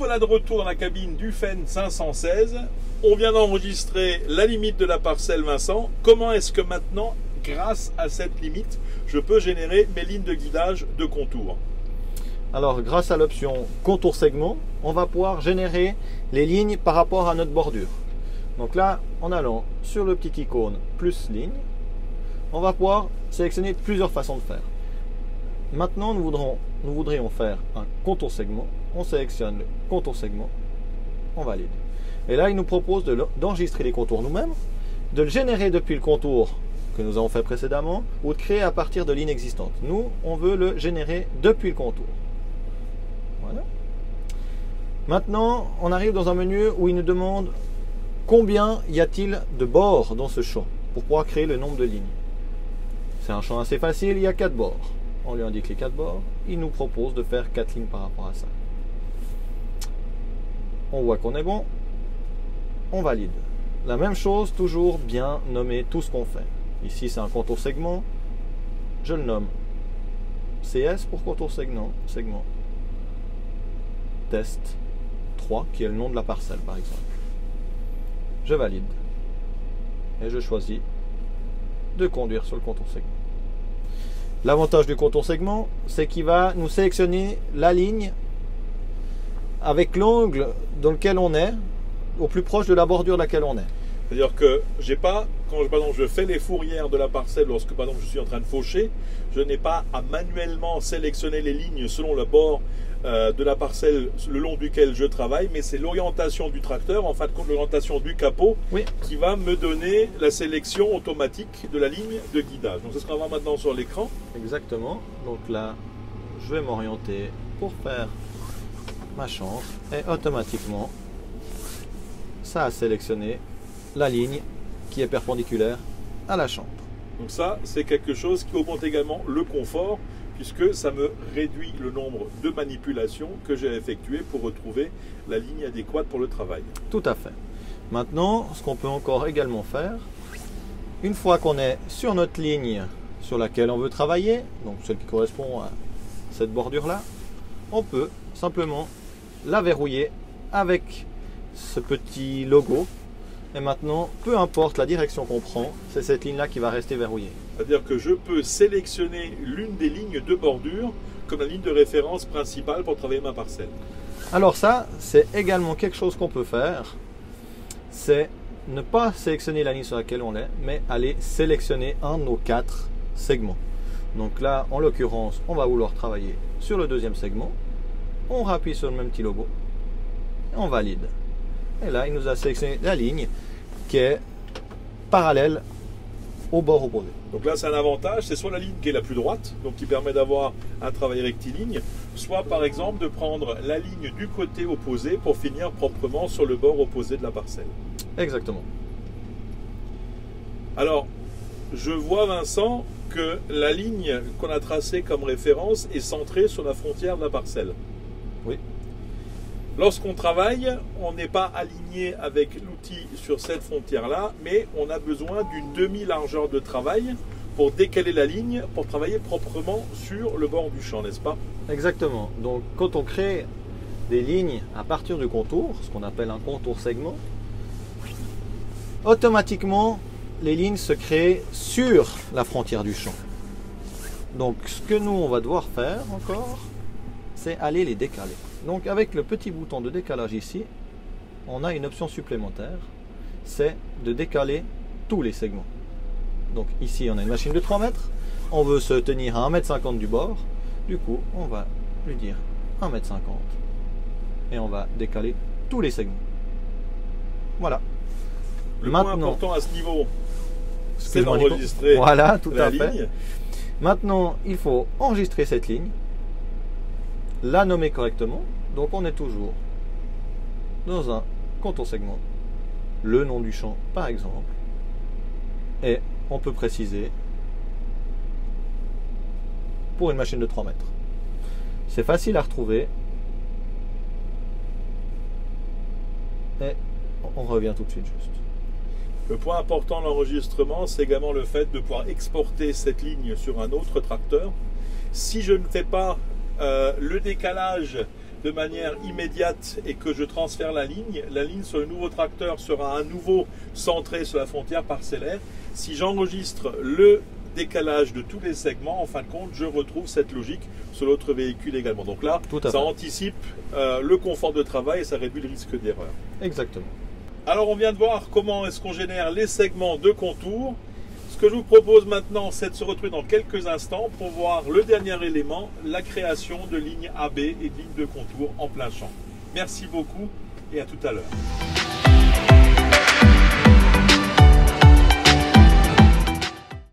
voilà de retour dans la cabine du FEN 516. On vient d'enregistrer la limite de la parcelle, Vincent. Comment est-ce que maintenant, grâce à cette limite, je peux générer mes lignes de guidage de contour? Alors, grâce à l'option contour segment, on va pouvoir générer les lignes par rapport à notre bordure. Donc là, en allant sur le petit icône plus ligne, on va pouvoir sélectionner plusieurs façons de faire. Maintenant, nous voudrions faire un contour segment. On sélectionne le contour segment, on valide. Et là, il nous propose d'enregistrer les contours nous-mêmes, de le générer depuis le contour que nous avons fait précédemment ou de créer à partir de lignes existantes. Nous, on veut le générer depuis le contour. Voilà. Maintenant, on arrive dans un menu où il nous demande combien y a-t-il de bords dans ce champ pour pouvoir créer le nombre de lignes. C'est un champ assez facile, il y a 4 bords. On lui indique les 4 bords, il nous propose de faire 4 lignes par rapport à ça. On voit qu'on est bon, on valide. La même chose, toujours bien nommer tout ce qu'on fait. Ici, c'est un contour segment, je le nomme CS pour contour segment. Test 3, qui est le nom de la parcelle par exemple. Je valide. Et je choisis de conduire sur le contour segment. L'avantage du contour segment, c'est qu'il va nous sélectionner la ligne avec l'angle dans lequel on est, au plus proche de la bordure de laquelle on est. C'est-à-dire que j'ai pas, quand je fais les fourrières de la parcelle, lorsque par exemple je suis en train de faucher, je n'ai pas à manuellement sélectionner les lignes selon le bord de la parcelle le long duquel je travaille, mais c'est l'orientation du tracteur, en fin de compte l'orientation du capot, oui, qui va me donner la sélection automatique de la ligne de guidage. Donc c'est ce qu'on va voir maintenant sur l'écran. Exactement. Donc là, je vais m'orienter pour faire ma chantre et automatiquement, ça a sélectionné la ligne qui est perpendiculaire à la chantre. Donc ça, c'est quelque chose qui augmente également le confort, puisque ça me réduit le nombre de manipulations que j'ai effectuées pour retrouver la ligne adéquate pour le travail. Tout à fait. Maintenant, ce qu'on peut encore également faire, une fois qu'on est sur notre ligne sur laquelle on veut travailler, donc celle qui correspond à cette bordure-là, on peut simplement la verrouiller avec ce petit logo. Et maintenant, peu importe la direction qu'on prend, c'est cette ligne-là qui va rester verrouillée. C'est-à-dire que je peux sélectionner l'une des lignes de bordure comme la ligne de référence principale pour travailler ma parcelle. Alors ça, c'est également quelque chose qu'on peut faire. C'est ne pas sélectionner la ligne sur laquelle on est, mais aller sélectionner un de nos 4 segments. Donc là, en l'occurrence, on va vouloir travailler sur le deuxième segment. On rappuie sur le même petit logo et on valide. Et là, il nous a sélectionné la ligne qui est parallèle au bord opposé. Donc là, c'est un avantage, c'est soit la ligne qui est la plus droite, donc qui permet d'avoir un travail rectiligne, soit par exemple de prendre la ligne du côté opposé pour finir proprement sur le bord opposé de la parcelle. Exactement. Alors, je vois, Vincent, que la ligne qu'on a tracée comme référence est centrée sur la frontière de la parcelle. Oui. Lorsqu'on travaille, on n'est pas aligné avec l'outil sur cette frontière-là, mais on a besoin d'une demi-largeur de travail pour décaler la ligne, pour travailler proprement sur le bord du champ, n'est-ce pas? Exactement. Donc, quand on crée des lignes à partir du contour, ce qu'on appelle un contour segment, automatiquement, les lignes se créent sur la frontière du champ. Donc, ce que nous, on va devoir faire encore, c'est aller les décaler. Donc avec le petit bouton de décalage ici, on a une option supplémentaire, c'est de décaler tous les segments. Donc ici on a une machine de 3 mètres, on veut se tenir à 1,50 m du bord, du coup on va lui dire 1,50 m et on va décaler tous les segments. Voilà. Le point important à ce niveau, c'est d'enregistrer voilà, tout la à fait. ligne. Maintenant il faut enregistrer cette ligne, la nommer correctement, donc on est toujours dans un contour segment, le nom du champ par exemple, et on peut préciser pour une machine de 3 mètres. C'est facile à retrouver et on revient tout de suite juste. Le point important de l'enregistrement, c'est également le fait de pouvoir exporter cette ligne sur un autre tracteur. Si je ne fais pas le décalage de manière immédiate et que je transfère la ligne sur le nouveau tracteur sera à nouveau centrée sur la frontière parcellaire. Si j'enregistre le décalage de tous les segments, en fin de compte, je retrouve cette logique sur l'autre véhicule également. Donc là, ça anticipe le confort de travail et ça réduit le risque d'erreur. Exactement. Alors, on vient de voir comment est-ce qu'on génère les segments de contour. Ce que je vous propose maintenant, c'est de se retrouver dans quelques instants pour voir le dernier élément, la création de lignes AB et de lignes de contour en plein champ. Merci beaucoup et à tout à l'heure.